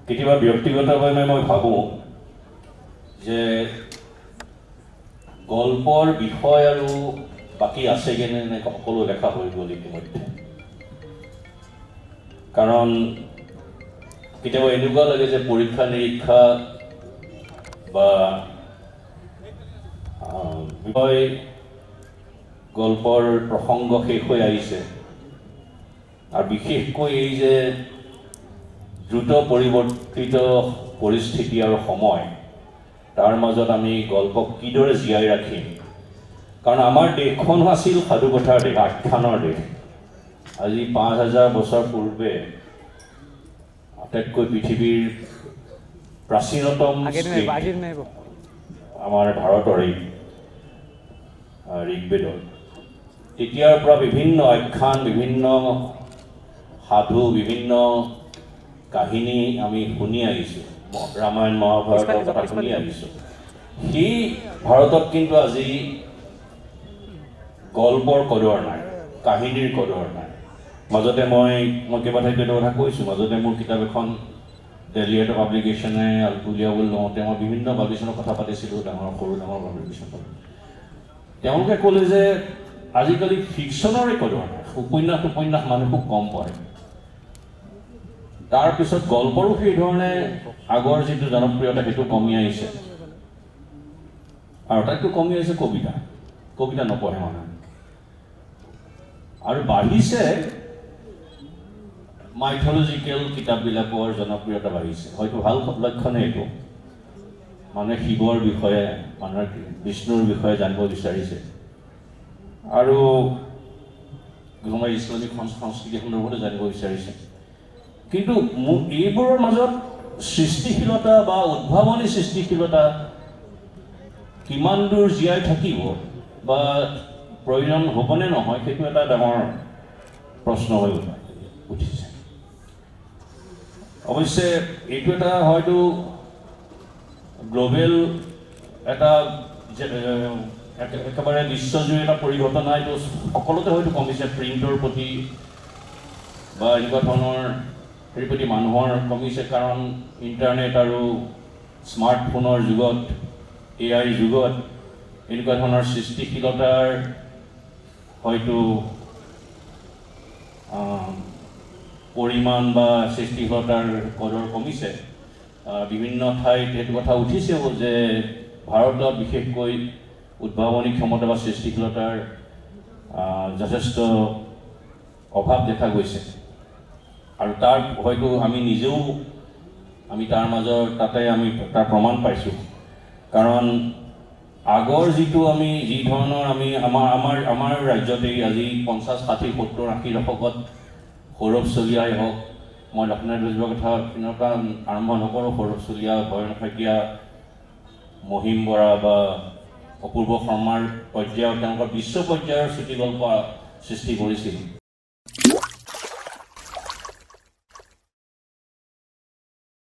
কেতিয়াবা ব্যক্তিগতভাৱে মই ভাবোঁ যে গল্পৰ বিষয় আৰু বাকী আছেগৈ নে সকলো লেখা হৈ গ'ল ইতিমধ্যে। কাৰণ কেতিয়াবা এনেকুৱা লাগে যে পৰীক্ষা নিৰীক্ষা বা বিষয় গল্পৰ প্ৰসংগ শেষ হৈ আহিছে আৰু বিশেষকৈ এই যে দ্ৰুত পৰিৱৰ্তিত পৰিস্থিতি আৰু সময় তাৰ মাজত আমি গল্পক কিদৰে জীয়াই ৰাখিম। কাৰণ আমাৰ দেশখন আছিল সাধুকথাৰ দেশ, আখ্যানৰ দেশ। আজি ৫,০০০ বছৰ পূৰ্বে আটাইতকৈ পৃথিৱীৰ প্ৰাচীনতম আমাৰ ভাৰতৰে ঋগ্বেদৰ তেতিয়াৰ পৰা বিভিন্ন আখ্যান, বিভিন্ন সাধু, বিভিন্ন কাহিনী আমি শুনি আহিছোঁ, ৰামায়ণ মহাভাৰতৰ কথা শুনি আহিছোঁ। সেই ভাৰতত কিন্তু আজি গল্পৰ কদৰ নাই, কাহিনীৰ কদৰ নাই। মাজতে মই কেইবা ঠাইত এইটো কথা কৈছোঁ, মাজতে মোৰ কিতাপ এখন দিল্লী এটা পাব্লিকেশ্যনে উলিয়াবলৈ লওঁতে মই বিভিন্ন পাব্লিকেশ্যনৰ কথা পাতিছিলোঁ, ডাঙৰ পাব্লিকেশ্যন। তেওঁলোকে ক'লে যে আজিকালি ফিকশ্যনৰে কদৰ নাই, উপন্যাস মানুহ খুব কম পঢ়ে। তাৰপিছত গল্পৰো সেইধৰণে আগৰ যিটো জনপ্ৰিয়তা সেইটো কমি আহিছে, আৰু আটাইতকৈ কমি আহিছে কবিতা নপঢ়ে মানুহে। আৰু বাঢ়িছে মাইথলজিকেল কিতাপবিলাকৰ জনপ্ৰিয়তা বাঢ়িছে। হয়তো ভাল লক্ষণে এইটো, মানুহে শিৱৰ বিষয়ে, মানুহে বিষ্ণুৰ বিষয়ে জানিব বিচাৰিছে আৰু কোনোবাই ইছলামিক সংস্কৃতি সন্দৰ্ভতো জানিব বিচাৰিছে। কিন্তু এইবোৰৰ মাজত সৃষ্টিশীলতা বা উদ্ভাৱনী সৃষ্টিশীলতা কিমান দূৰ জীয়াই থাকিব বা প্ৰয়োজন হ'বনে নহয়, সেইটো এটা ডাঙৰ প্ৰশ্ন হৈ উঠিছে। অৱশ্যে এইটো এটা হয়তো গ্ল'বেল এটা একেবাৰে বিশ্বজুৰি এটা পৰিঘটনা, এইটো সকলোতে হয়তো কমিছে। প্ৰিণ্টৰ প্ৰতি বা এনেকুৱা ধৰণৰ হেৰিৰ প্ৰতি মানুহৰ কমিছে, কাৰণ ইণ্টাৰনেট আৰু স্মাৰ্টফোনৰ যুগত, AI যুগত এনেকুৱা ধৰণৰ সৃষ্টিশীলতাৰ হয়তো পৰিমাণ বা সৃষ্টিশীলতাৰ কদৰ কমিছে। বিভিন্ন ঠাইত সেইটো কথা উঠিছেও যে ভাৰতত বিশেষকৈ উদ্ভাৱনী ক্ষমতা বা সৃষ্টিশীলতাৰ যথেষ্ট অভাৱ দেখা গৈছে। আৰু তাৰ হয়তো আমি নিজেও তাৰ মাজৰ তাৰ প্ৰমাণ পাইছোঁ। কাৰণ আগৰ যিটো যি ধৰণৰ আমাৰ ৰাজ্যতেই আজি ৫০, ৬০, ৭০, ৮০ দশকত সৌৰভ চলিয়াই হওক, মই লক্ষ্মীনাথ বেজবৰুৱাৰ কথা পৰা আৰম্ভ নকৰোঁ, সৌৰভ চলিয়া, ভয়ন শইকীয়া, মহিম বৰা বা অপূৰ্ব শৰ্মাৰ পৰ্যায়ত তেওঁলোকৰ বিশ্ব পৰ্যায়ৰ চুটি গল্প সৃষ্টি কৰিছিল।